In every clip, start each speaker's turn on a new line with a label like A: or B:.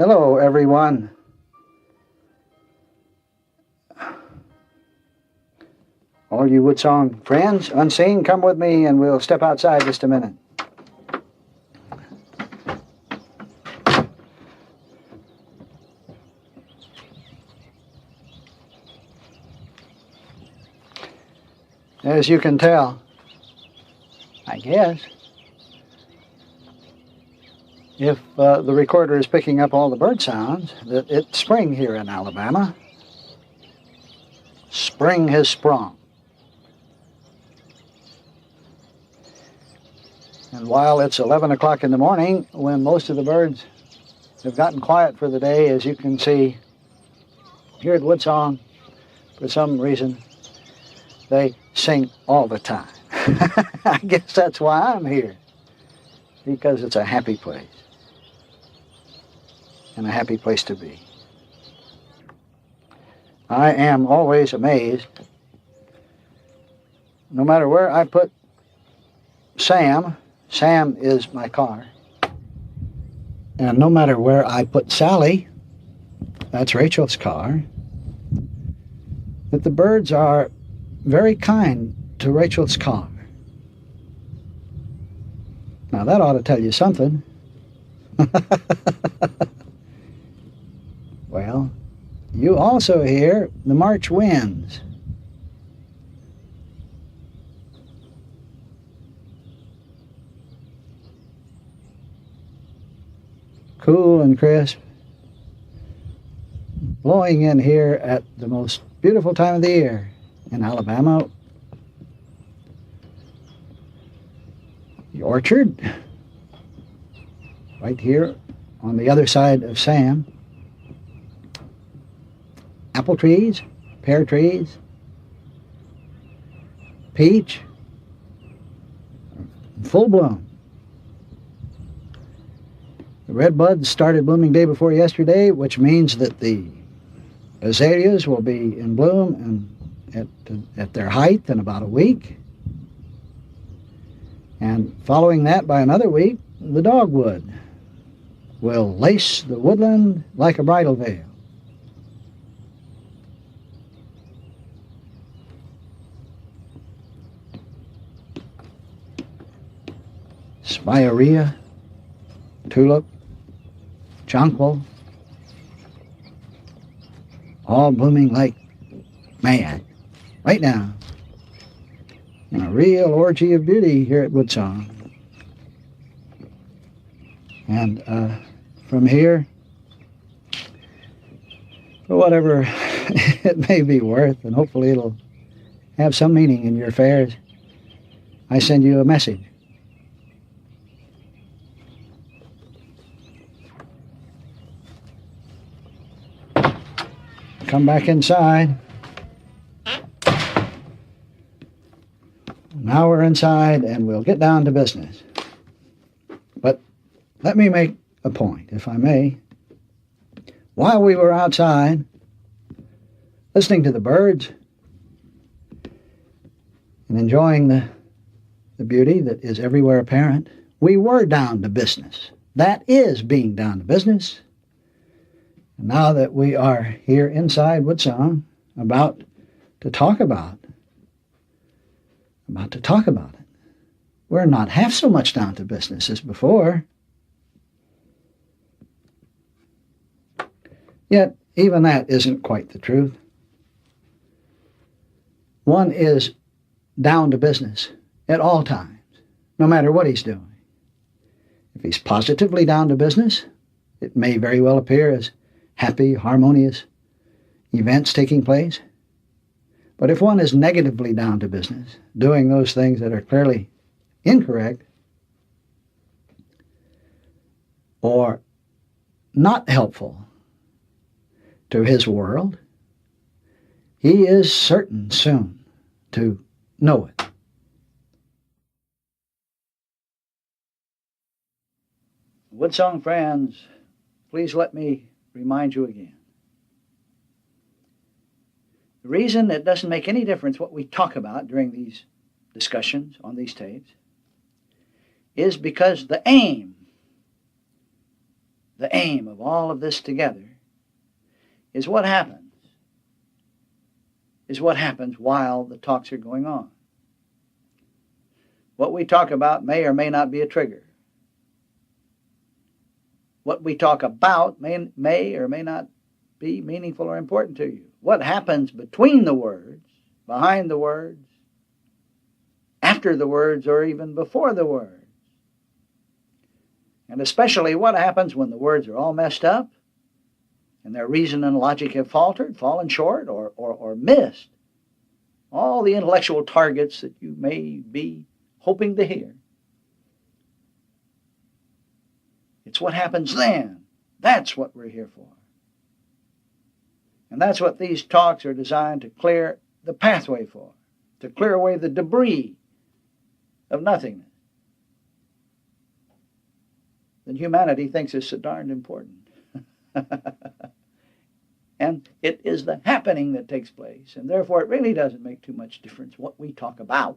A: Hello, everyone. All you Woodsong friends, unseen, come with me and we'll step outside just a minute. As you can tell, I guess, if the recorder is picking up all the bird sounds, that it's spring here in Alabama. Spring has sprung. And while it's 11 o'clock in the morning, when most of the birds have gotten quiet for the day, as you can see here at Woodsong, for some reason, they sing all the time. I guess that's why I'm here, because it's a happy place, and a happy place to be. I am always amazed, no matter where I put Sam is my car, and no matter where I put Sally, that's Rachel's car, that the birds are very kind to Rachel's car. Now that ought to tell you something. Well, you also hear the March winds. Cool and crisp, blowing in here at the most beautiful time of the year in Alabama. The orchard, right here on the other side of Sam. Apple trees, pear trees, peach, in full bloom. The red buds started blooming day before yesterday, which means that the azaleas will be in bloom and at their height in about a week. And following that by another week, the dogwood will lace the woodland like a bridal veil. Spirea, tulip, jonquil, all blooming like mad right now. And a real orgy of beauty here at Woodsong. And from here, for whatever it may be worth, and hopefully it'll have some meaning in your affairs, I send you a message. Come back inside. Now we're inside and we'll get down to business. But let me make a point, if I may. While we were outside, listening to the birds and enjoying the beauty that is everywhere apparent, we were down to business. That is being down to business. And now that we are here inside Woodsong, about to talk about it, we're not half so much down to business as before. Yet, even that isn't quite the truth. One is down to business at all times, no matter what he's doing. If he's positively down to business, it may very well appear as happy, harmonious events taking place. But if one is negatively down to business, doing those things that are clearly incorrect or not helpful to his world, he is certain soon to know it. Woodsong friends, please let me remind you again. The reason it doesn't make any difference what we talk about during these discussions on these tapes is because the aim the aim of all of this together is what happens while the talks are going on. What we talk about may or may not be a trigger. What we talk about may or may not be meaningful or important to you. What happens between the words, behind the words, after the words, or even before the words. And especially what happens when the words are all messed up and their reason and logic have faltered, fallen short, or missed all the intellectual targets that you may be hoping to hear. It's what happens then. That's what we're here for. And that's what these talks are designed to clear the pathway for, to clear away the debris of nothingness that humanity thinks is so darned important. And it is the happening that takes place, and therefore it really doesn't make too much difference what we talk about.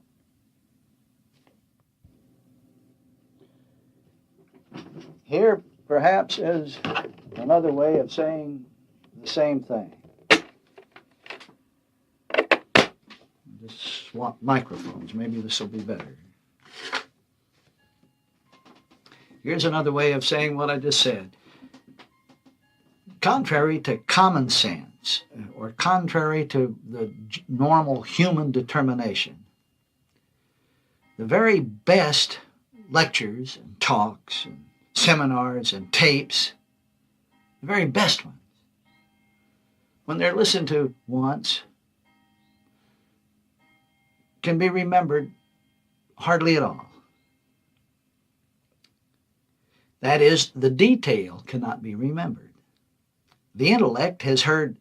A: Here, perhaps, is another way of saying the same thing. Just swap microphones. Maybe this will be better. Here's another way of saying what I just said. Contrary to common sense, or contrary to the normal human determination, the very best lectures and talks and seminars and tapes, the very best ones, when they're listened to once, can be remembered hardly at all. That is, the detail cannot be remembered. The intellect has heard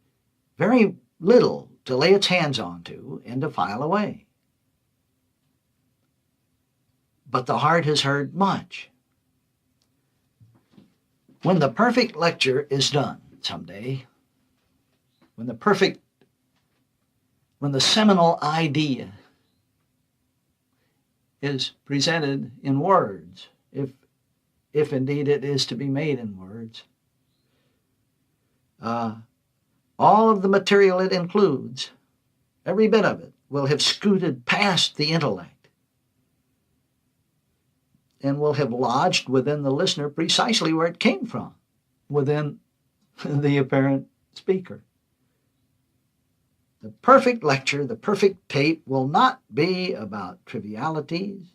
A: very little to lay its hands onto and to file away. But the heart has heard much. When the perfect lecture is done someday, when the seminal idea is presented in words, if indeed it is to be made in words, all of the material it includes, every bit of it, will have scooted past the intellect and will have lodged within the listener precisely where it came from, within the apparent speaker. The perfect lecture, the perfect tape will not be about trivialities,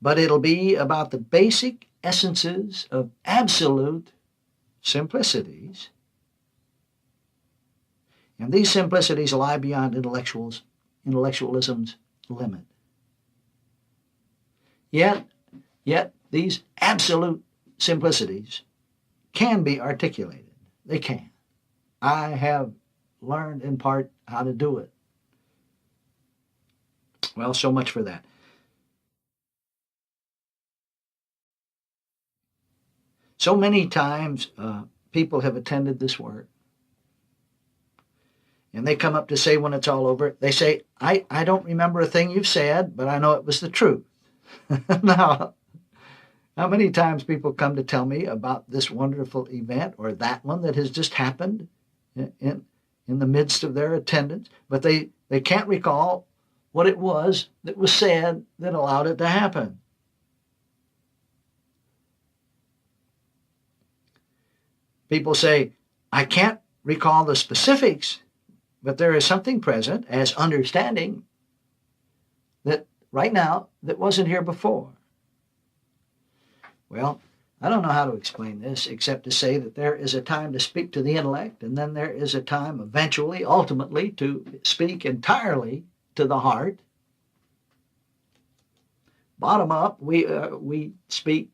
A: but it'll be about the basic essences of absolute simplicities. And these simplicities lie beyond intellectualism's limit. Yet these absolute simplicities can be articulated. They can. I have learned in part how to do it. Well, so much for that. So many times people have attended this work, and they come up to say when it's all over, they say, I don't remember a thing you've said, but I know it was the truth. Now, how many times people come to tell me about this wonderful event or that one that has just happened in the midst of their attendance, but they can't recall what it was that was said that allowed it to happen. People say, I can't recall the specifics, but there is something present as understanding that right now that wasn't here before. Well, I don't know how to explain this except to say that there is a time to speak to the intellect, and then there is a time eventually, ultimately, to speak entirely to the heart. Bottom up, we speak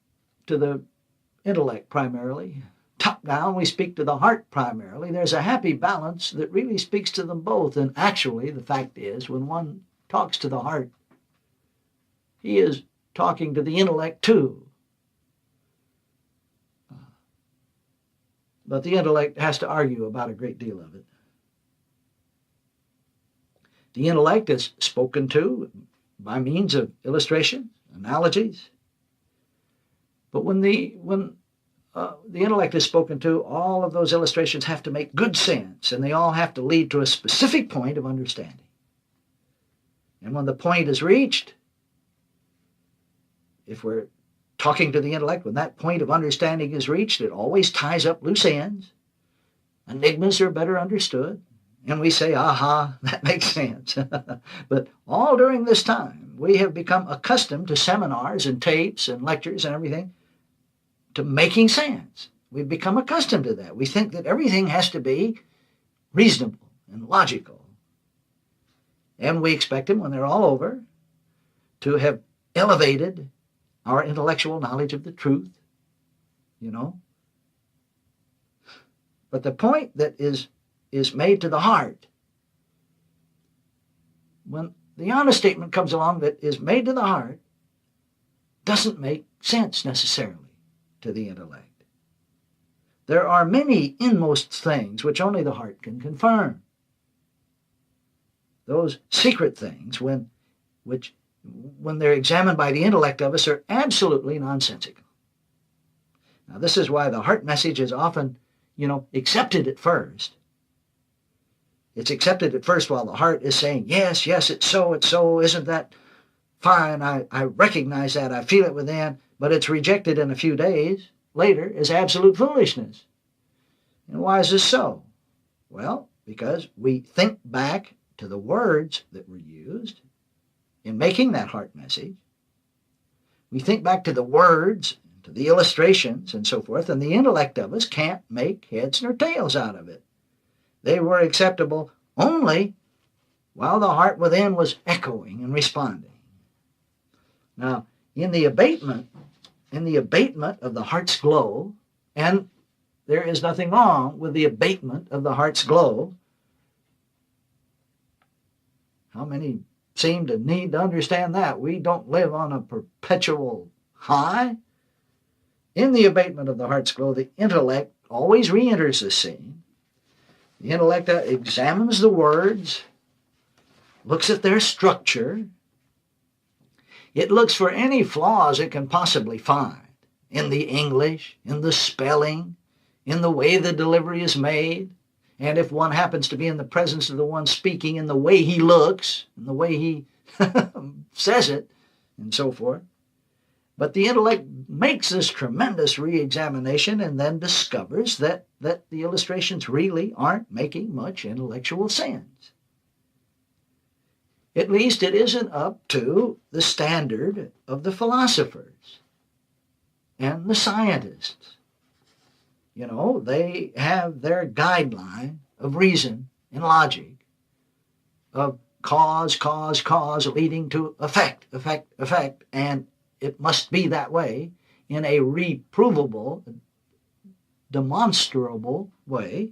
A: to the intellect primarily. Top down, we speak to the heart primarily. There's a happy balance that really speaks to them both. And actually, the fact is, when one talks to the heart, he is talking to the intellect too. But the intellect has to argue about a great deal of it. The intellect is spoken to by means of illustration, analogies. But when the intellect is spoken to, all of those illustrations have to make good sense, and they all have to lead to a specific point of understanding. And when the point is reached, if we're talking to the intellect, when that point of understanding is reached, it always ties up loose ends. Enigmas are better understood. And we say, aha, that makes sense. But all during this time, we have become accustomed to seminars and tapes and lectures and everything to making sense. We've become accustomed to that. We think that everything has to be reasonable and logical. And we expect them, when they're all over, to have elevated our intellectual knowledge of the truth, you know. But the point that is made to the heart, when the honest statement comes along that is made to the heart, doesn't make sense necessarily to the intellect. There are many inmost things which only the heart can confirm. Those secret things, when they're examined by the intellect of us, are absolutely nonsensical. Now, this is why the heart message is often, accepted at first. It's accepted at first while the heart is saying, yes, it's so, isn't that fine? I recognize that, I feel it within, but it's rejected in a few days later as absolute foolishness. And why is this so? Well, because we think back to the words that were used in making that heart message. We think back to the words, to the illustrations and so forth, and the intellect of us can't make heads nor tails out of it. They were acceptable only while the heart within was echoing and responding. Now, in the abatement of the heart's glow, and there is nothing wrong with the abatement of the heart's glow. How many seem to need to understand that? We don't live on a perpetual high. In the abatement of the heart's glow, the intellect always re-enters the scene. The intellect examines the words, looks at their structure. It looks for any flaws it can possibly find in the English, in the spelling, in the way the delivery is made, and if one happens to be in the presence of the one speaking, in the way he looks, in the way he says it, and so forth. But the intellect makes this tremendous re-examination and then discovers that the illustrations really aren't making much intellectual sense. At least it isn't up to the standard of the philosophers and the scientists. They have their guideline of reason and logic, of cause leading to effect, and it must be that way in a reprovable, demonstrable way.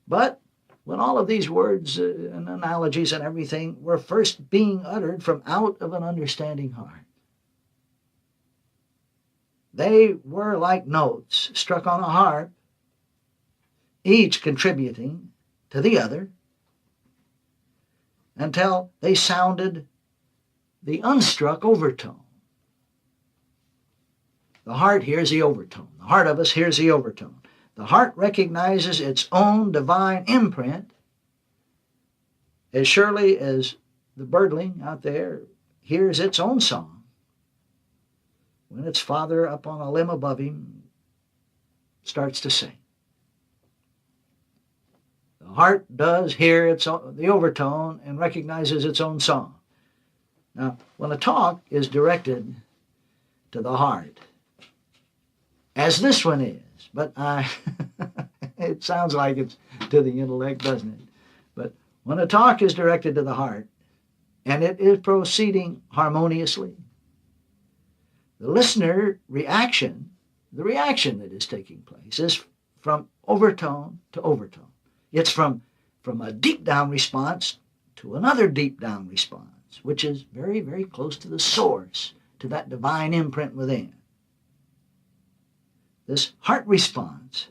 A: But when all of these words and analogies and everything were first being uttered from out of an understanding heart, they were like notes struck on a harp, each contributing to the other, until they sounded the unstruck overtone. The heart hears the overtone. The heart of us hears the overtone. The heart recognizes its own divine imprint as surely as the birdling out there hears its own song when its father up on a limb above him starts to sing. The heart does hear the overtone and recognizes its own song. Now, when a talk is directed to the heart, as this one is, but it sounds like it's to the intellect, doesn't it? But when a talk is directed to the heart, and it is proceeding harmoniously, the listener reaction, the reaction that is taking place, is from overtone to overtone. It's from a deep down response to another deep down response, which is very, very close to the source, to that divine imprint within. This heart response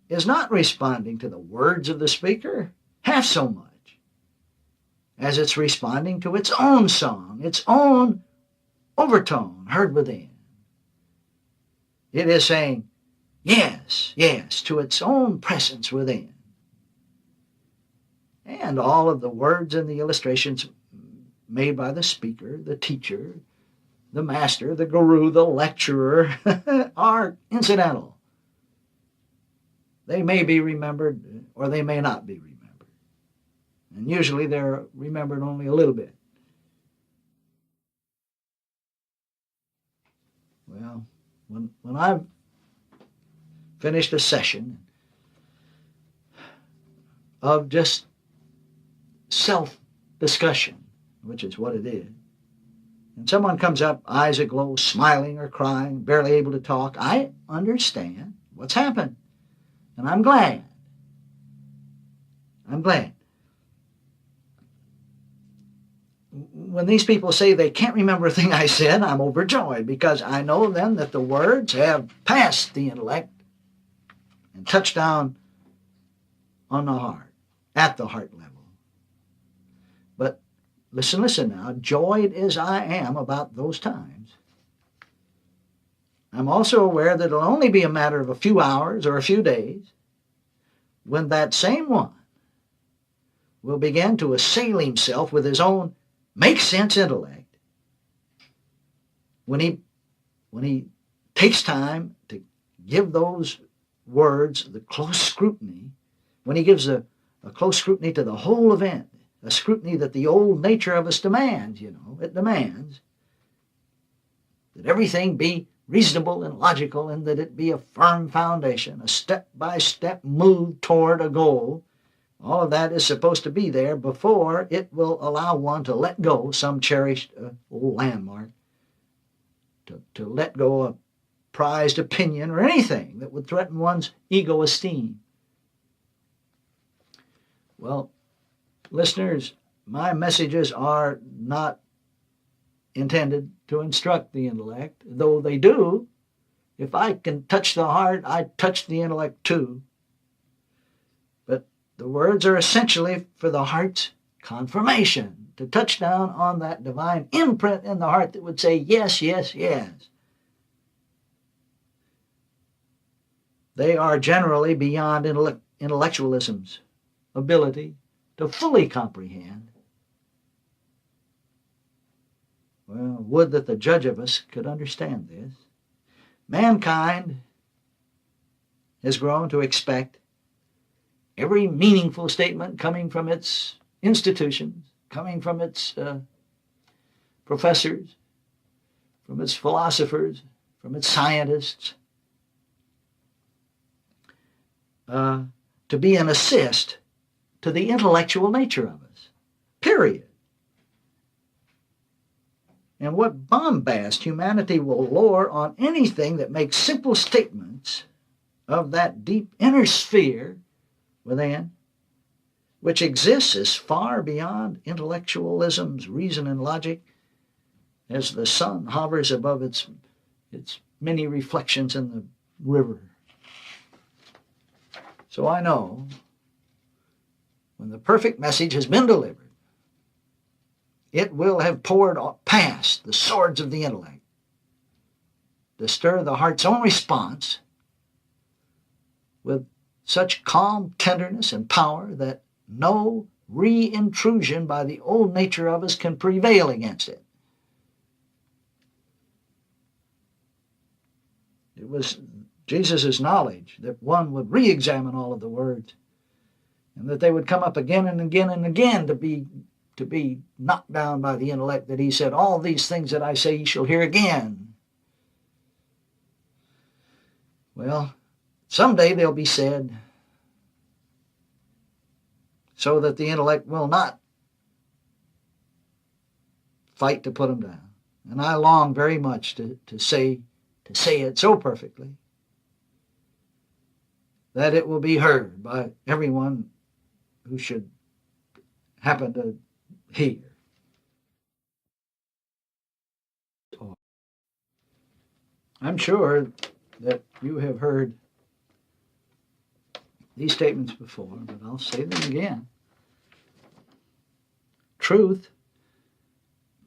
A: is not responding to the words of the speaker half so much as it's responding to its own song, its own overtone heard within. It is saying yes, yes, to its own presence within. And all of the words and the illustrations made by the speaker, the teacher, the master, the guru, the lecturer are incidental. They may be remembered or they may not be remembered. And usually they're remembered only a little bit. Well, when I've finished a session of just self-discussion, which is what it is, and someone comes up, eyes aglow, smiling or crying, barely able to talk, I understand what's happened. And I'm glad. I'm glad. When these people say they can't remember a thing I said, I'm overjoyed because I know then that the words have passed the intellect and touched down on the heart, at the heart level. But listen now, joyed as I am about those times, I'm also aware that it'll only be a matter of a few hours or a few days when that same one will begin to assail himself with his own make-sense intellect, when he takes time to give those words the close scrutiny, when he gives a close scrutiny to the whole event, a scrutiny that the old nature of us demands, it demands that everything be reasonable and logical and that it be a firm foundation, a step-by-step move toward a goal. All of that is supposed to be there before it will allow one to let go some cherished old landmark, to let go a prized opinion or anything that would threaten one's ego esteem. Well, listeners, my messages are not intended to instruct the intellect, though they do. If I can touch the heart, I touch the intellect too. But the words are essentially for the heart's confirmation, to touch down on that divine imprint in the heart that would say, yes, yes, yes. They are generally beyond intellectualism's ability to fully comprehend. Well, would that the judge of us could understand this. Mankind has grown to expect every meaningful statement coming from its institutions, coming from its professors, from its philosophers, from its scientists, to be an assist to the intellectual nature of us, period. And what bombast humanity will lower on anything that makes simple statements of that deep inner sphere within, which exists as far beyond intellectualism's reason and logic as the sun hovers above its many reflections in the river. So I know when the perfect message has been delivered, it will have poured past the swords of the intellect to stir the heart's own response with such calm tenderness and power that no re-intrusion by the old nature of us can prevail against it. It was Jesus' knowledge that one would re-examine all of the words and that they would come up again and again and again to be knocked down by the intellect, that he said, all these things that I say you shall hear again. Well, someday they'll be said so that the intellect will not fight to put them down. And I long very much to say it so perfectly that it will be heard by everyone who should happen to hear. I'm sure that you have heard these statements before, but I'll say them again. Truth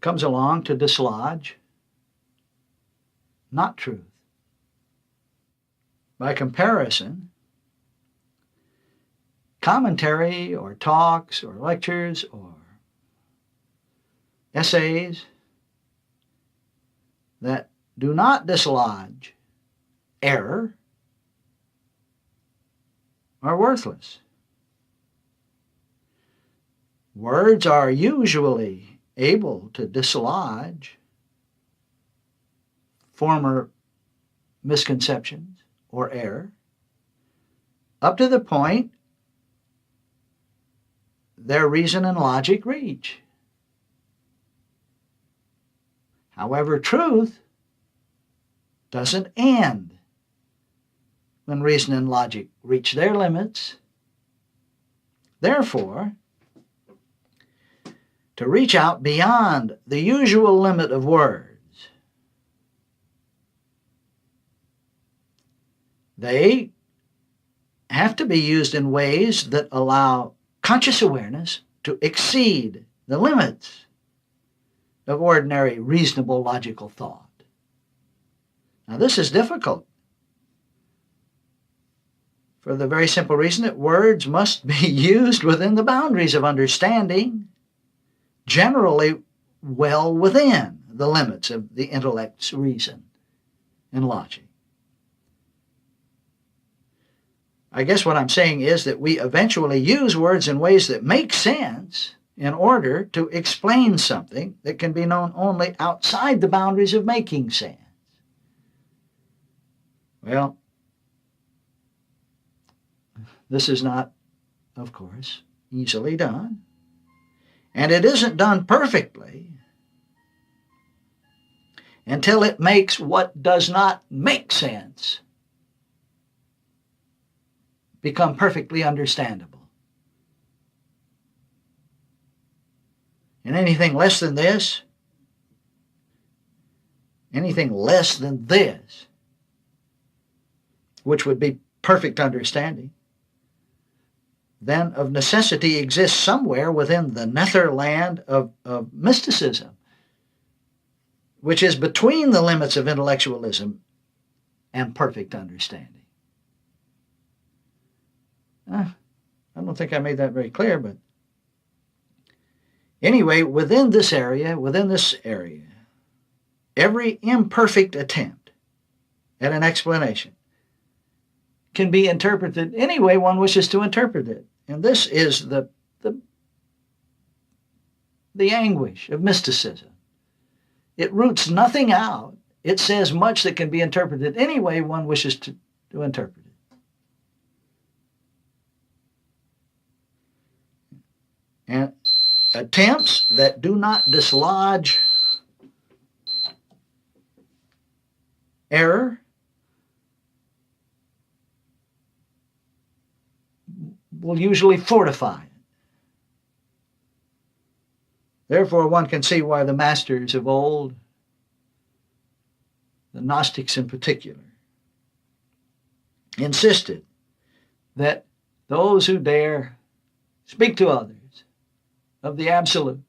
A: comes along to dislodge not truth. by comparison, commentary or talks or lectures or essays that do not dislodge error are worthless. Words are usually able to dislodge former misconceptions or error up to the point their reason and logic reach. However, truth doesn't end when reason and logic reach their limits. Therefore, to reach out beyond the usual limit of words, they have to be used in ways that allow conscious awareness to exceed the limits of ordinary, reasonable, logical thought. Now, this is difficult for the very simple reason that words must be used within the boundaries of understanding, generally well within the limits of the intellect's reason and logic. I guess what I'm saying is that we eventually use words in ways that make sense in order to explain something that can be known only outside the boundaries of making sense. Well, this is not, of course, easily done. And it isn't done perfectly until it makes what does not make sense become perfectly understandable. And anything less than this, which would be perfect understanding, then of necessity exists somewhere within the netherland of mysticism, which is between the limits of intellectualism and perfect understanding. I don't think I made that very clear, but anyway, within this area, every imperfect attempt at an explanation can be interpreted any way one wishes to interpret it. And this is the anguish of mysticism. It roots nothing out. It says much that can be interpreted any way one wishes to interpret it. And attempts that do not dislodge error will usually fortify it. Therefore, one can see why the masters of old, the Gnostics in particular, insisted that those who dare speak to others of the absolute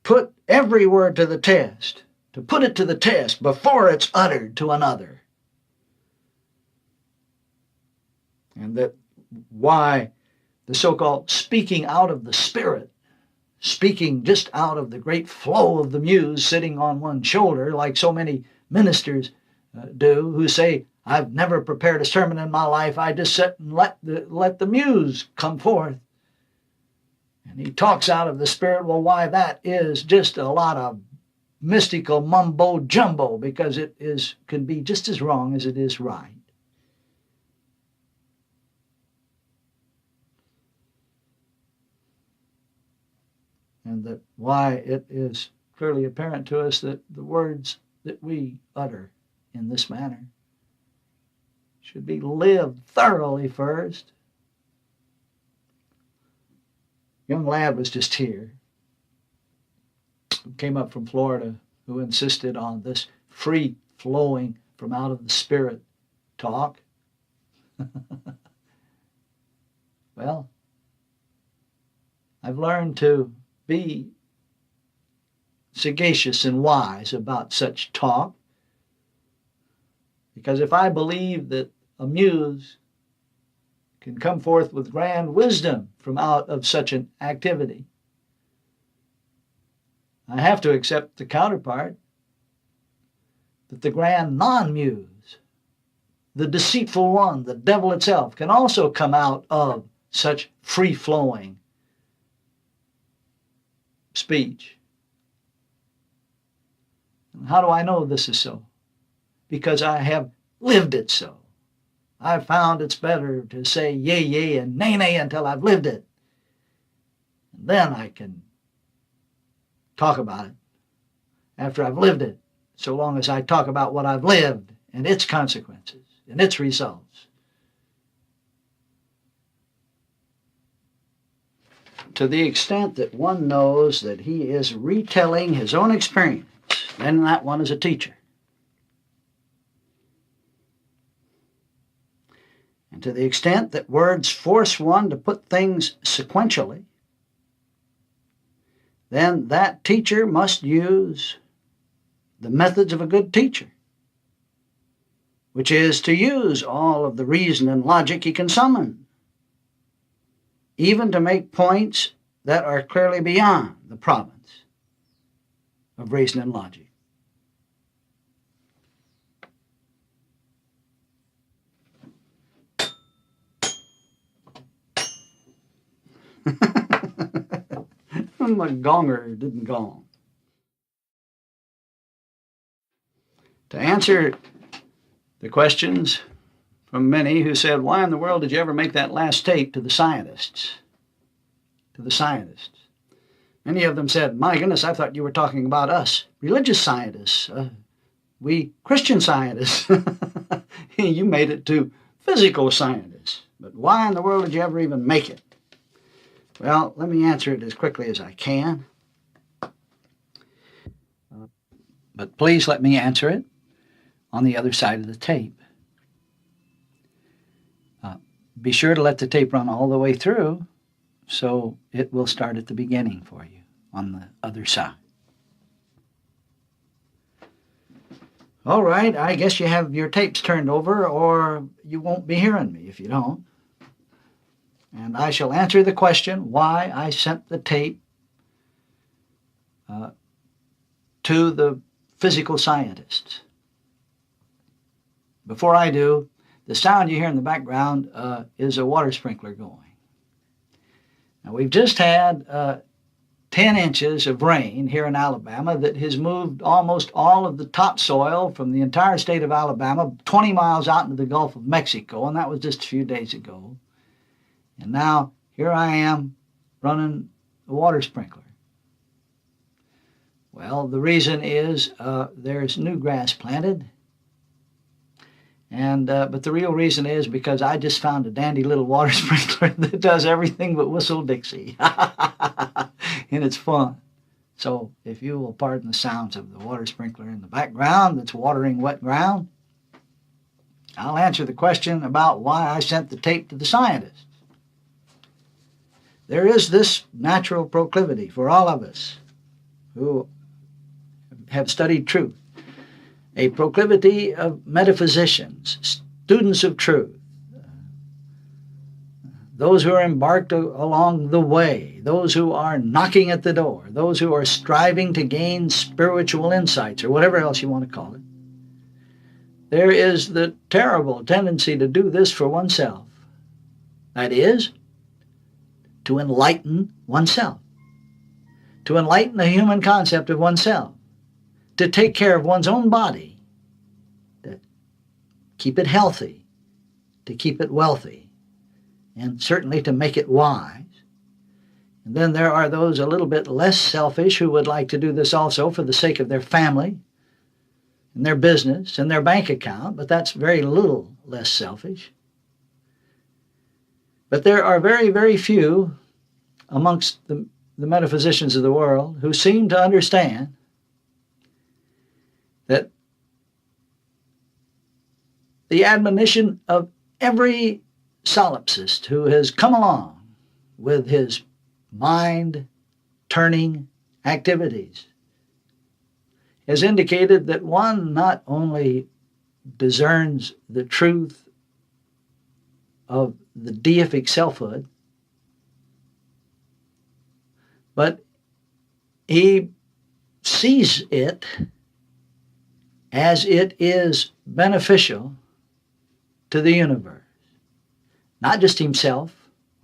A: put every word to the test, to put it to the test before it's uttered to another. And that why the so-called speaking out of the spirit, speaking just out of the great flow of the muse sitting on one shoulder, like so many ministers do, who say, I've never prepared a sermon in my life, I just sit and let the muse come forth. And he talks out of the spirit. Well, why, that is just a lot of mystical mumbo-jumbo, because it can be just as wrong as it is right. And that why it is clearly apparent to us that the words that we utter in this manner should be lived thoroughly first. Young lad was just here, who came up from Florida, who insisted on this free-flowing from out of the spirit talk. Well, I've learned to be sagacious and wise about such talk. Because if I believe that a muse can come forth with grand wisdom from out of such an activity, I have to accept the counterpart, that the grand non-muse, the deceitful one, the devil itself, can also come out of such free-flowing speech. And how do I know this is so? Because I have lived it so. I've found it's better to say yea, yea, and nay, nay until I've lived it. And then I can talk about it after I've lived it, so long as I talk about what I've lived and its consequences and its results. To the extent that one knows that he is retelling his own experience, then that one is a teacher. And to the extent that words force one to put things sequentially, then that teacher must use the methods of a good teacher, which is to use all of the reason and logic he can summon, even to make points that are clearly beyond the province of reason and logic. My gonger didn't gong. To answer the questions from many who said, why in the world did you ever make that last tape to the scientists? To the scientists. Many of them said, my goodness, I thought you were talking about us, religious scientists, we Christian scientists. You made it to physical scientists. But why in the world did you ever even make it? Well, let me answer it as quickly as I can. But please let me answer it on the other side of the tape. Be sure to let the tape run all the way through, so it will start at the beginning for you on the other side. All right, I guess you have your tapes turned over, or you won't be hearing me if you don't. And I shall answer the question why I sent the tape to the physical scientists. Before I do, the sound you hear in the background is a water sprinkler going. Now, we've just had 10 inches of rain here in Alabama that has moved almost all of the topsoil from the entire state of Alabama 20 miles out into the Gulf of Mexico, and that was just a few days ago. And now here I am running a water sprinkler. Well, the reason is there's new grass planted. And but the real reason is because I just found a dandy little water sprinkler that does everything but whistle Dixie. And it's fun. So if you will pardon the sounds of the water sprinkler in the background that's watering wet ground, I'll answer the question about why I sent the tape to the scientists. There is this natural proclivity for all of us who have studied truth, a proclivity of metaphysicians, students of truth, those who are embarked along the way, those who are knocking at the door, those who are striving to gain spiritual insights, or whatever else you want to call it. There is the terrible tendency to do this for oneself. That is, to enlighten oneself, to enlighten the human concept of oneself, to take care of one's own body, to keep it healthy, to keep it wealthy, and certainly to make it wise. And then there are those a little bit less selfish who would like to do this also for the sake of their family and their business and their bank account, but that's very little less selfish. But there are very, very few amongst the metaphysicians of the world who seem to understand that the admonition of every solipsist who has come along with his mind-turning activities has indicated that one not only discerns the truth of the deific selfhood, but he sees it as it is beneficial to the universe, not just himself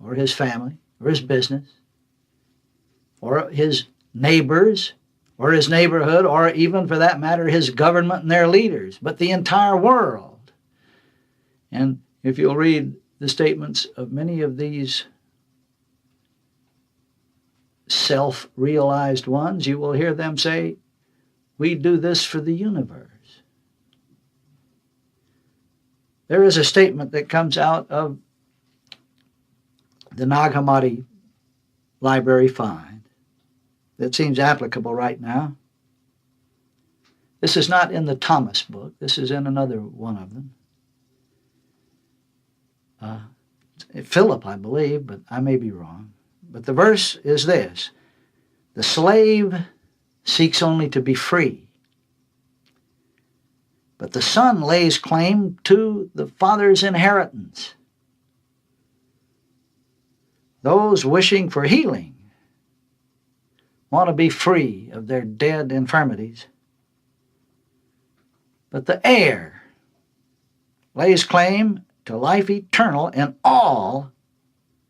A: or his family or his business or his neighbors or his neighborhood, or even, for that matter, his government and their leaders, but the entire world. And if you'll read the statements of many of these self-realized ones, you will hear them say, we do this for the universe. There is a statement that comes out of the Nag Hammadi Library Find that seems applicable right now. This is not in the Thomas book. This is in another one of them. Philip, I believe, but I may be wrong. But the verse is this: the slave seeks only to be free, but the son lays claim to the father's inheritance. Those wishing for healing want to be free of their dead infirmities, but the heir lays claim to life eternal in all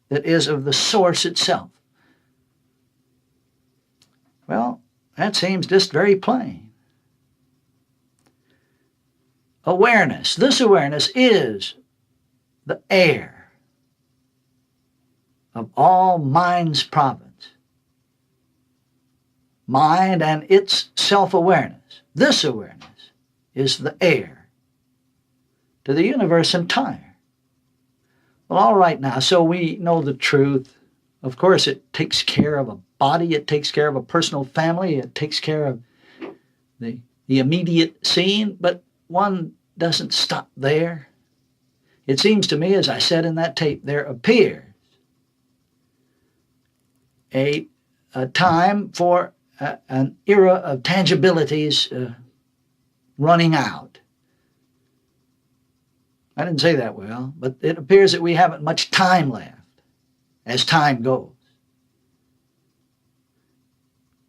A: that is of the source itself. Well, that seems just very plain. Awareness. This awareness is the heir of all mind's province. Mind and its self-awareness. This awareness is the heir to the universe entire. Well, all right now, so we know the truth. Of course, it takes care of a body, it takes care of a personal family, it takes care of the immediate scene, but one doesn't stop there. It seems to me, as I said in that tape, there appears a time for an era of tangibilities running out. I didn't say that well, but it appears that we haven't much time left as time goes.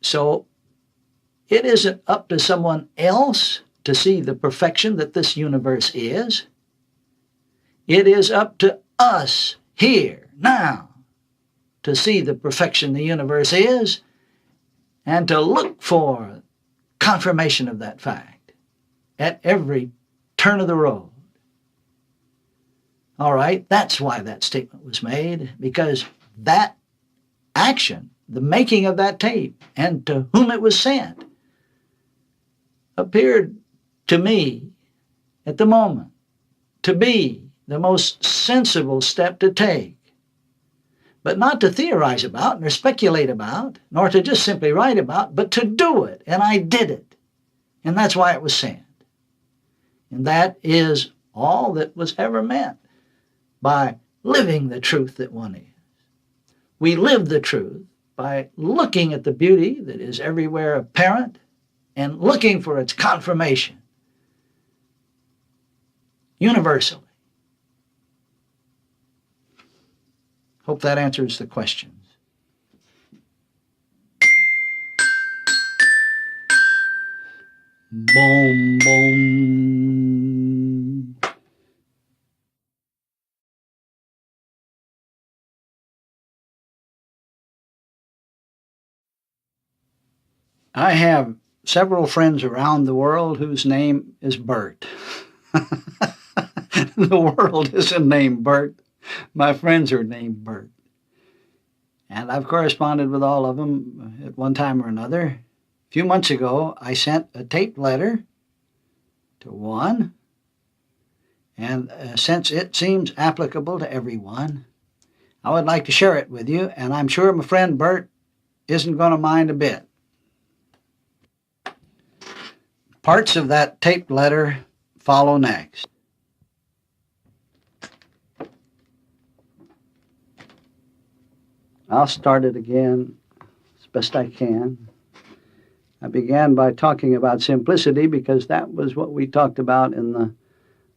A: So it isn't up to someone else to see the perfection that this universe is. It is up to us here, now, to see the perfection the universe is and to look for confirmation of that fact at every turn of the road. All right, that's why that statement was made, because that action, the making of that tape, and to whom it was sent, appeared to me at the moment to be the most sensible step to take. But not to theorize about, nor speculate about, nor to just simply write about, but to do it. And I did it. And that's why it was sent. And that is all that was ever meant by living the truth that one is. We live the truth by looking at the beauty that is everywhere apparent and looking for its confirmation universally. Hope that answers the questions. Boom, boom. I have several friends around the world whose name is Bert. The world isn't named Bert. My friends are named Bert. And I've corresponded with all of them at one time or another. A few months ago, I sent a taped letter to one, and since it seems applicable to everyone, I would like to share it with you, and I'm sure my friend Bert isn't going to mind a bit. Parts of that taped letter follow next. I'll start it again as best I can. I began by talking about simplicity because that was what we talked about in the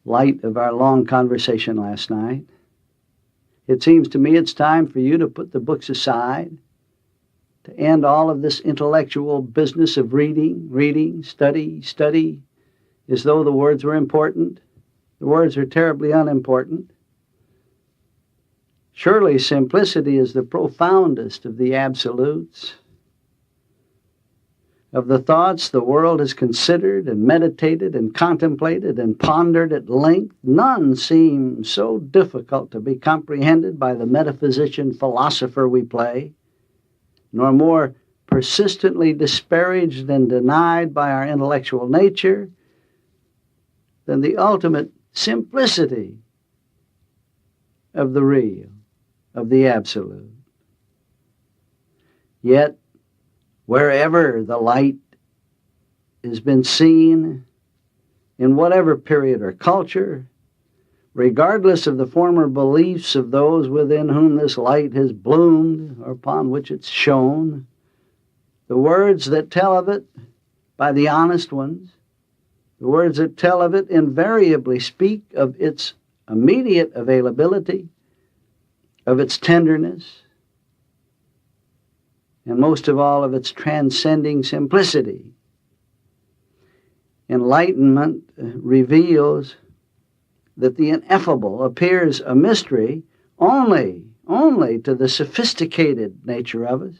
A: light of our long conversation last night, it seems to me it's time for you to put the books aside, to end all of this intellectual business of reading, study, as though the words were important. The words are terribly unimportant. Surely simplicity is the profoundest of the absolutes. Of the thoughts the world has considered and meditated and contemplated and pondered at length, none seem so difficult to be comprehended by the metaphysician philosopher we play, nor more persistently disparaged and denied by our intellectual nature than the ultimate simplicity of the real, of the absolute. Yet, wherever the light has been seen, in whatever period or culture, regardless of the former beliefs of those within whom this light has bloomed or upon which it's shone, the words that tell of it by the honest ones, the words that tell of it invariably speak of its immediate availability, of its tenderness, and most of all of its transcending simplicity. Enlightenment reveals that the ineffable appears a mystery only to the sophisticated nature of us,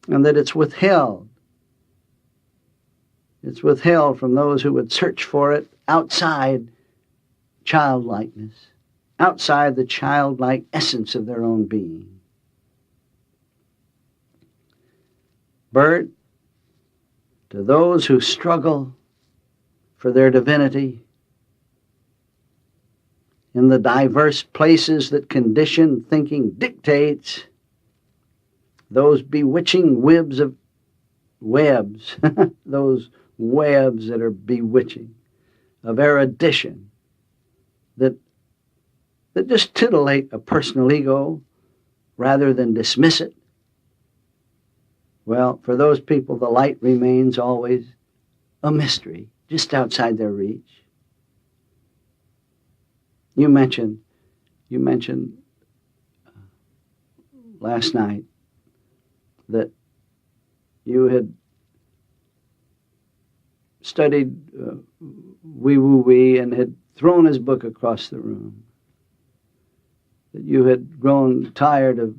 A: and that it's withheld. It's withheld from those who would search for it outside childlikeness, outside the childlike essence of their own being. Bert, to those who struggle for their divinity in the diverse places that conditioned thinking dictates, those bewitching webs, those webs that are bewitching, of erudition, that just titillate a personal ego rather than dismiss it. Well, for those people, the light remains always a mystery, just outside their reach. You mentioned last night that you had studied Wee Woo Wee and had thrown his book across the room, that you had grown tired of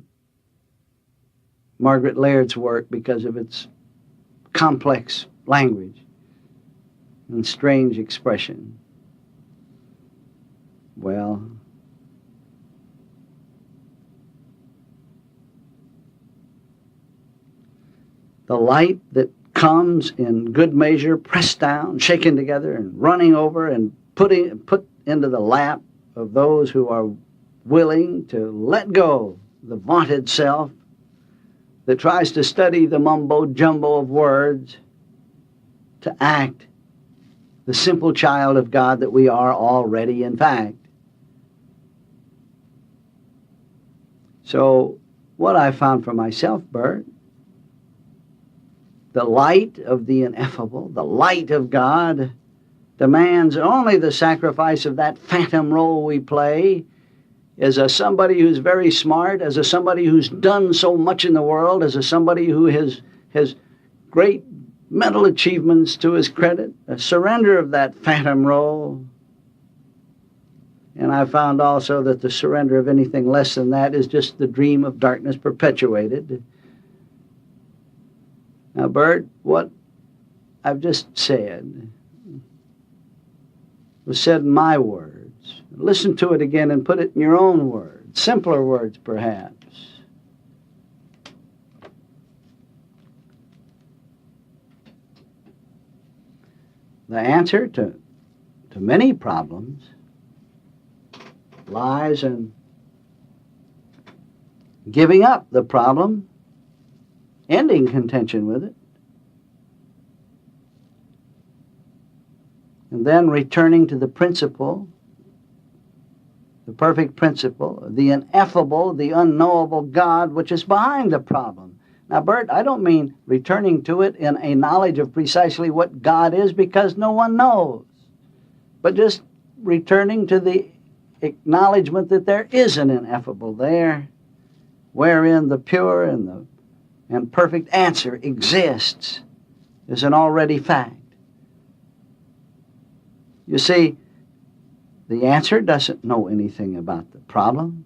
A: Margaret Laird's work because of its complex language and strange expression. Well, the light that comes in good measure, pressed down, shaken together, and running over and put into the lap of those who are willing to let go the vaunted self that tries to study the mumbo-jumbo of words, to act the simple child of God that we are already, in fact. So what I found for myself, Bert, the light of the ineffable, the light of God, demands only the sacrifice of that phantom role we play as a somebody who's very smart, as a somebody who's done so much in the world, as a somebody who has great mental achievements to his credit, a surrender of that phantom role. And I found also that the surrender of anything less than that is just the dream of darkness perpetuated. Now, Bert, what I've just said was said in my words. Listen to it again and put it in your own words, simpler words perhaps. The answer to many problems lies in giving up the problem, ending contention with it, and then returning to the principle, the perfect principle, the ineffable, the unknowable God which is behind the problem. Now, Bert, I don't mean returning to it in a knowledge of precisely what God is, because no one knows. but just returning to the acknowledgement that there is an ineffable there, wherein the pure and perfect answer exists, is an already fact. You see, the answer doesn't know anything about the problem.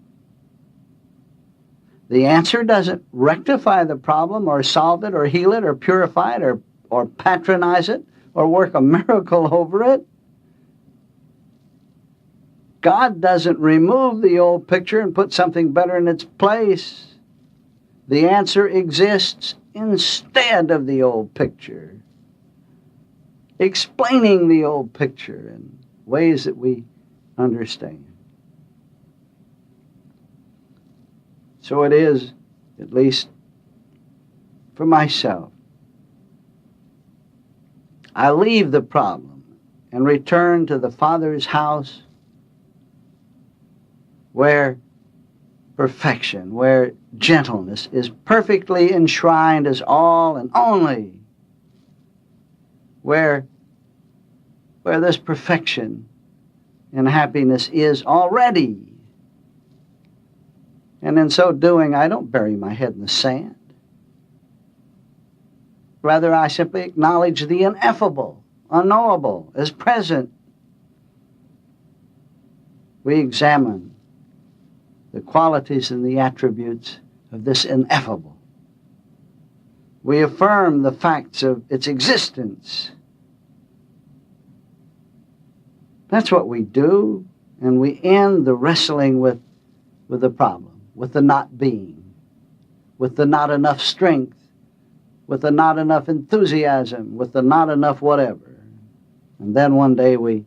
A: The answer doesn't rectify the problem or solve it or heal it or purify it or patronize it or work a miracle over it. God doesn't remove the old picture and put something better in its place. The answer exists instead of the old picture, explaining the old picture in ways that we understand. So it is, at least for myself, I leave the problem and return to the Father's house where perfection, where gentleness is perfectly enshrined as all and only, where this perfection and happiness is already. And in so doing, I don't bury my head in the sand. Rather, I simply acknowledge the ineffable, unknowable, as present. We examine the qualities and the attributes of this ineffable. We affirm the facts of its existence. That's what we do, and we end the wrestling with the problem, with the not being, with the not enough strength, with the not enough enthusiasm, with the not enough whatever. And then one day we,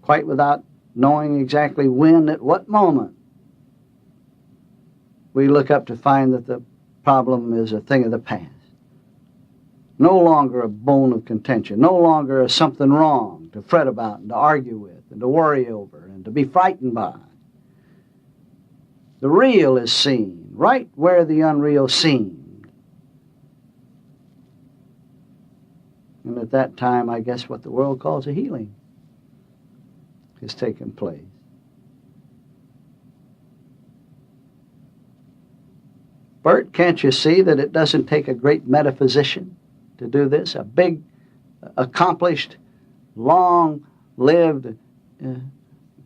A: quite without knowing exactly when, at what moment, we look up to find that the problem is a thing of the past. No longer a bone of contention, no longer a something wrong to fret about and to argue with and to worry over and to be frightened by. The real is seen, right where the unreal seemed. And at that time, I guess what the world calls a healing has taken place. Bert, can't you see that it doesn't take a great metaphysician to do this? A big, accomplished, long-lived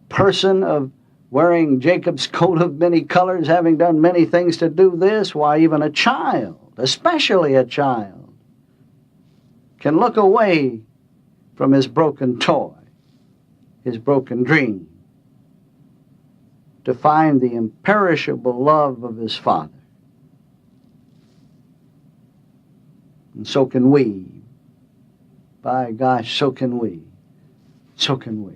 A: person of wearing Jacob's coat of many colors, having done many things to do this? Why, even a child, especially a child, can look away from his broken toy, his broken dream, to find the imperishable love of his Father. And so can we. By gosh, so can we. So can we.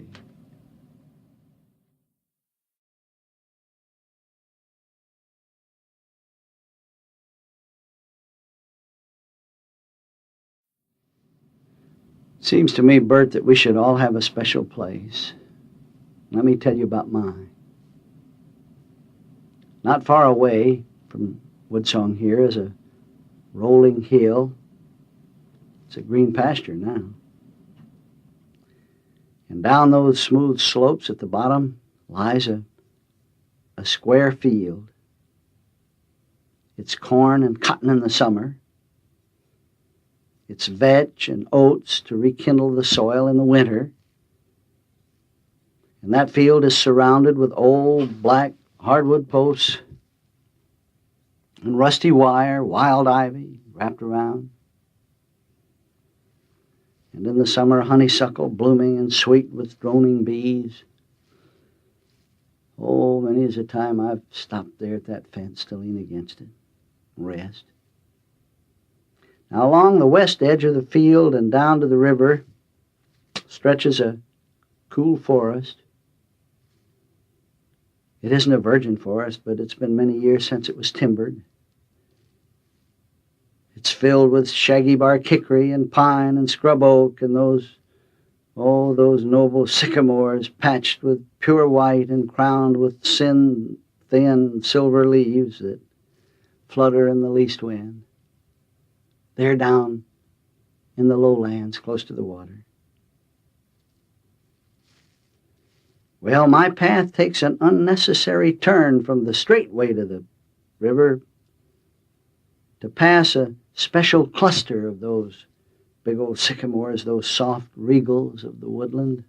A: Seems to me, Bert, that we should all have a special place. Let me tell you about mine. Not far away from Woodsong here is a rolling hill. It's a green pasture now. And down those smooth slopes at the bottom lies a square field. It's corn and cotton in the summer. It's vetch and oats to rekindle the soil in the winter. And that field is surrounded with old black hardwood posts and rusty wire, wild ivy wrapped around. And in the summer, honeysuckle blooming and sweet with droning bees. Oh, many is a time I've stopped there at that fence to lean against it and rest. Now, along the west edge of the field and down to the river stretches a cool forest. It isn't a virgin forest, but it's been many years since it was timbered. It's filled with shaggy bark hickory and pine and scrub oak and those noble sycamores patched with pure white and crowned with thin silver leaves that flutter in the least wind. They're down in the lowlands close to the water. Well, my path takes an unnecessary turn from the straight way to the river to pass a special cluster of those big old sycamores, those soft regals of the woodland.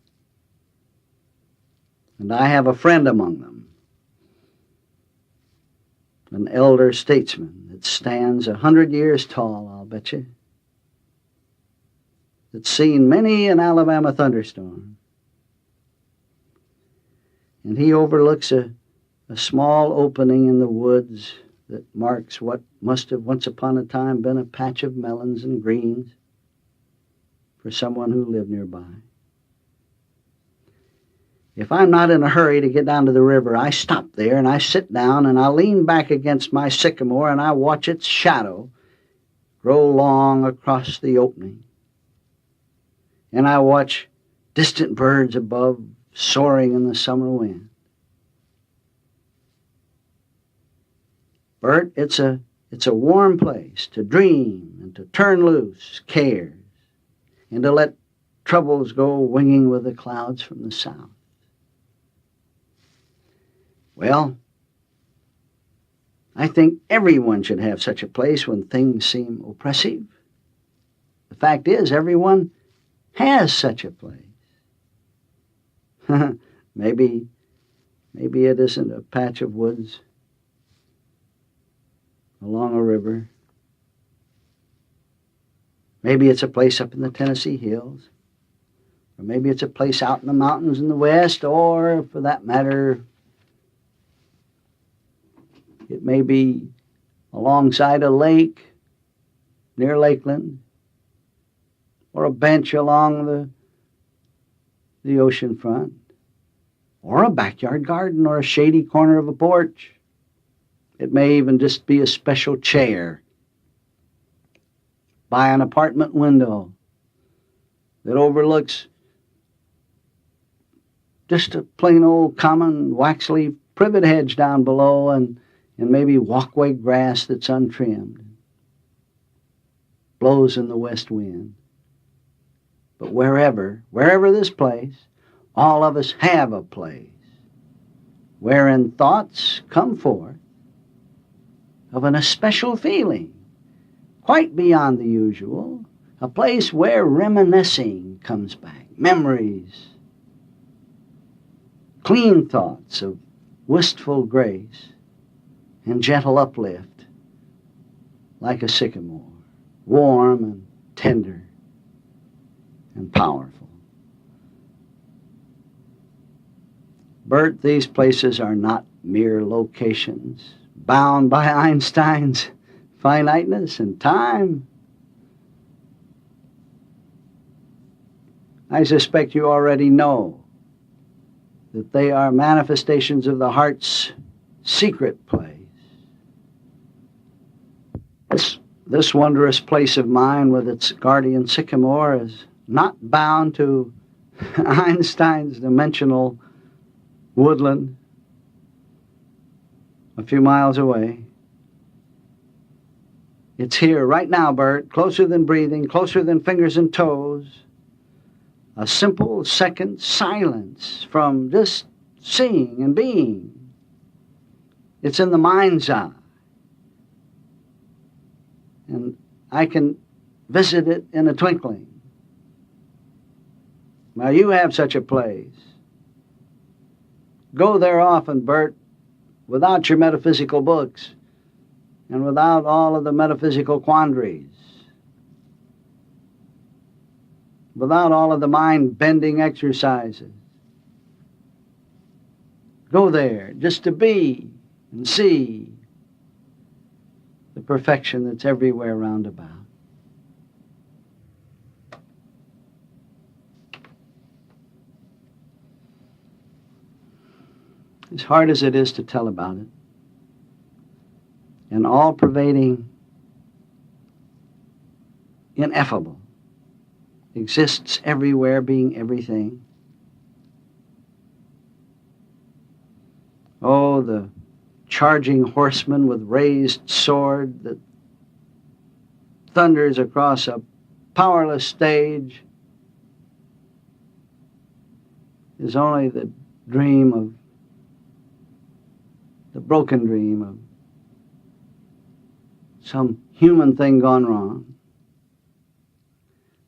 A: And I have a friend among them, an elder statesman that stands 100 years tall, I'll bet you, that's seen many an Alabama thunderstorm. And he overlooks a small opening in the woods that marks what must have once upon a time been a patch of melons and greens for someone who lived nearby. If I'm not in a hurry to get down to the river, I stop there and I sit down and I lean back against my sycamore and I watch its shadow grow long across the opening. And I watch distant birds above soaring in the summer wind. Bert, it's a warm place to dream and to turn loose cares and to let troubles go winging with the clouds from the south. Well, I think everyone should have such a place when things seem oppressive. The fact is, everyone has such a place. Maybe it isn't a patch of woods along a river. Maybe it's a place up in the Tennessee hills. Or maybe it's a place out in the mountains in the west, or, for that matter, it may be alongside a lake near Lakeland, or a bench along the ocean front, or a backyard garden, or a shady corner of a porch. It may even just be a special chair by an apartment window that overlooks just a plain old common waxleaf privet hedge down below and maybe walkway grass that's untrimmed. Blows in the west wind. But wherever this place, all of us have a place wherein thoughts come forth of an especial feeling, quite beyond the usual, a place where reminiscing comes back, memories, clean thoughts of wistful grace and gentle uplift, like a sycamore, warm and tender and powerful. Bert, these places are not mere locations bound by Einstein's finiteness and time. I suspect you already know that they are manifestations of the heart's secret place. This wondrous place of mine with its guardian sycamore is not bound to Einstein's dimensional woodland a few miles away. It's here right now, Bert, closer than breathing, closer than fingers and toes. A simple second silence from just seeing and being. It's in the mind's eye. And I can visit it in a twinkling. Now you have such a place. Go there often, Bert, without your metaphysical books and without all of the metaphysical quandaries, without all of the mind-bending exercises. Go there just to be and see the perfection that's everywhere round about. As hard as it is to tell about it, an all-pervading, ineffable, exists everywhere, being everything. Oh, the charging horseman with raised sword that thunders across a powerless stage is only the dream of the broken dream of some human thing gone wrong.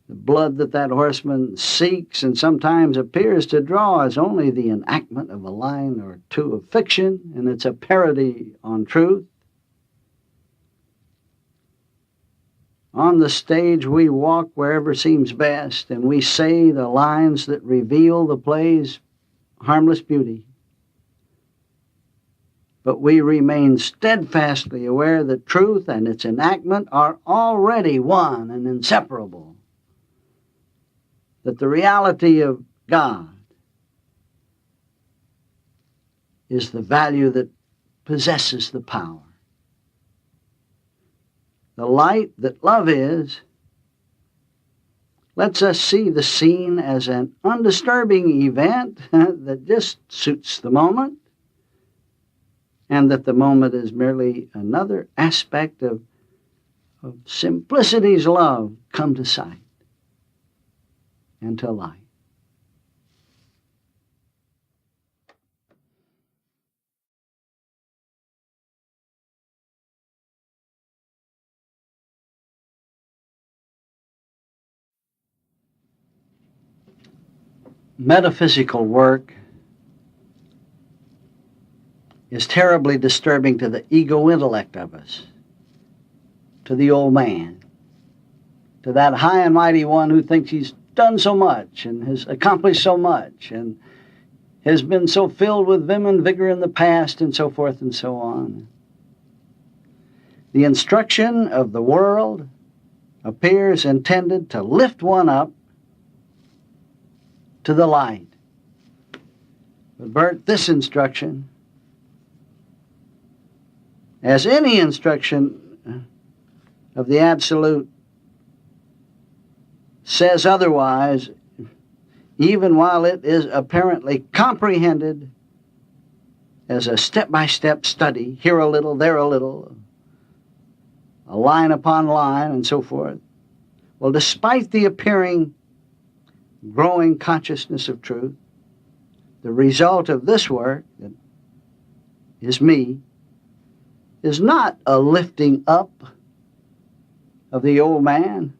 A: The blood that that horseman seeks and sometimes appears to draw is only the enactment of a line or two of fiction, and it's a parody on truth. On the stage we walk wherever seems best, and we say the lines that reveal the play's harmless beauty. But we remain steadfastly aware that truth and its enactment are already one and inseparable. That the reality of God is the value that possesses the power. The light that love is lets us see the scene as an undisturbing event that just suits the moment, and that the moment is merely another aspect of simplicity's love come to sight and to light. Metaphysical work is terribly disturbing to the ego intellect of us, to the old man, to that high and mighty one who thinks he's done so much and has accomplished so much and has been so filled with vim and vigor in the past and so forth and so on. The instruction of the world appears intended to lift one up to the light. But Bert, this instruction, as any instruction of the Absolute, says otherwise, even while it is apparently comprehended as a step-by-step study, here a little, there a little, a line upon line, and so forth. Well, despite the appearing growing consciousness of truth, the result of this work, that is me, is not a lifting up of the old man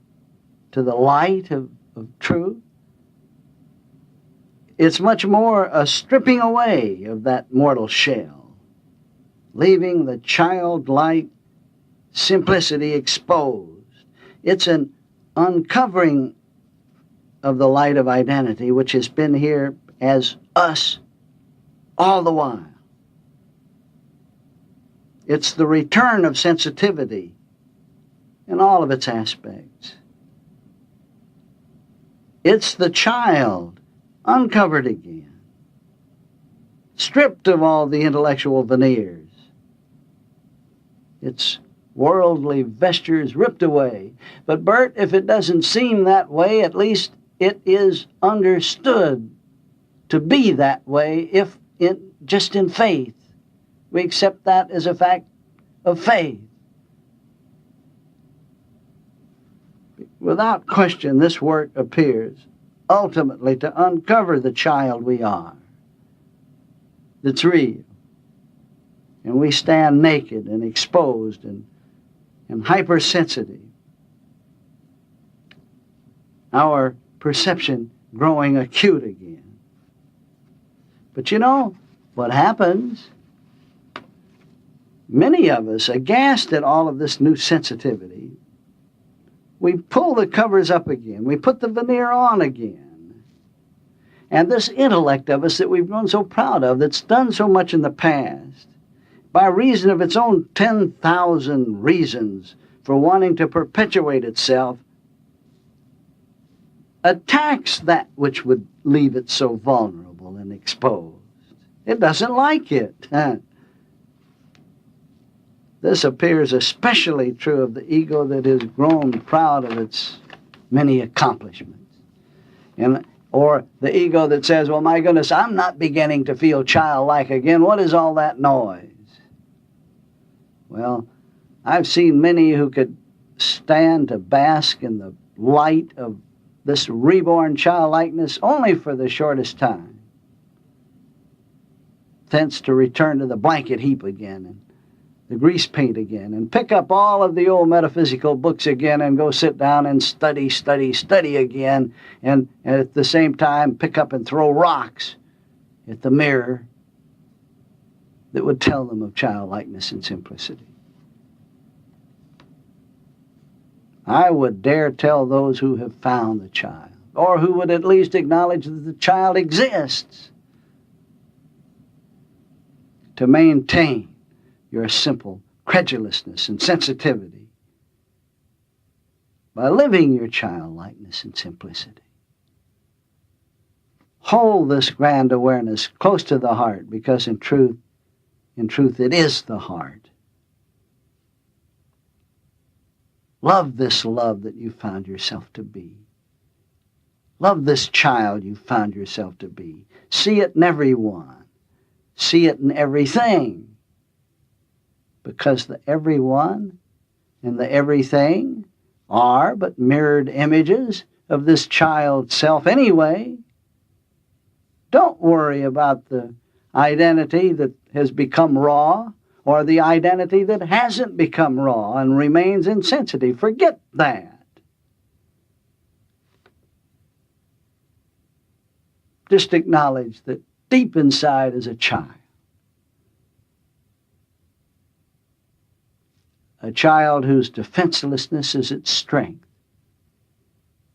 A: to the light of truth. It's much more a stripping away of that mortal shell, leaving the childlike simplicity exposed. It's an uncovering of the light of identity, which has been here as us all the while. It's the return of sensitivity in all of its aspects. It's the child uncovered again, stripped of all the intellectual veneers, its worldly vestures ripped away. But Bert, if it doesn't seem that way, at least it is understood to be that way, if just in faith. We accept that as a fact of faith. Without question, this work appears ultimately to uncover the child we are, that's real. And we stand naked and exposed and hypersensitive. Our perception growing acute again. But you know what happens? Many of us, aghast at all of this new sensitivity, we pull the covers up again. We put the veneer on again. And this intellect of us that we've grown so proud of, that's done so much in the past, by reason of its own 10,000 reasons for wanting to perpetuate itself, attacks that which would leave it so vulnerable and exposed. It doesn't like it. This appears especially true of the ego that has grown proud of its many accomplishments. Or the ego that says, well, my goodness, I'm not beginning to feel childlike again. What is all that noise? Well, I've seen many who could stand to bask in the light of this reborn childlikeness only for the shortest time. thence to return to the blanket heap again and the grease paint again, and pick up all of the old metaphysical books again and go sit down and study again, and at the same time pick up and throw rocks at the mirror that would tell them of childlikeness and simplicity. I would dare tell those who have found the child, or who would at least acknowledge that the child exists, to maintain your simple credulousness and sensitivity by living your childlikeness and simplicity. Hold this grand awareness close to the heart, because in truth, it is the heart. Love this love that you found yourself to be. Love this child you found yourself to be. See it in everyone. See it in everything. Because the everyone and the everything are but mirrored images of this child self anyway. Don't worry about the identity that has become raw, or the identity that hasn't become raw and remains insensitive. Forget that. Just acknowledge that deep inside is a child. A child whose defenselessness is its strength.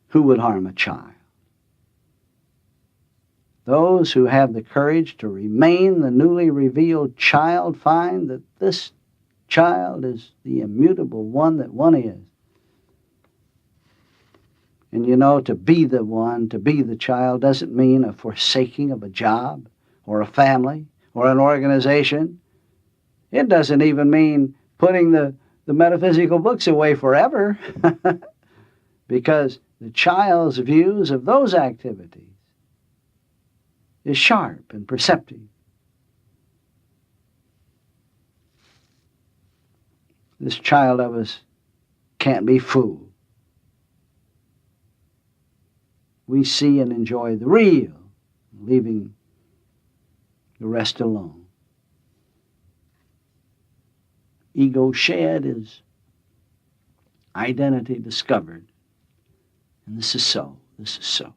A: Who would harm a child? Those who have the courage to remain the newly revealed child find that this child is the immutable one that one is. And you know, to be the one, to be the child, doesn't mean a forsaking of a job or a family or an organization. It doesn't even mean putting the metaphysical books away forever, because the child's views of those activities is sharp and perceptive. This child of us can't be fooled. We see and enjoy the real, leaving the rest alone. Ego shed is identity discovered. And this is so. This is so.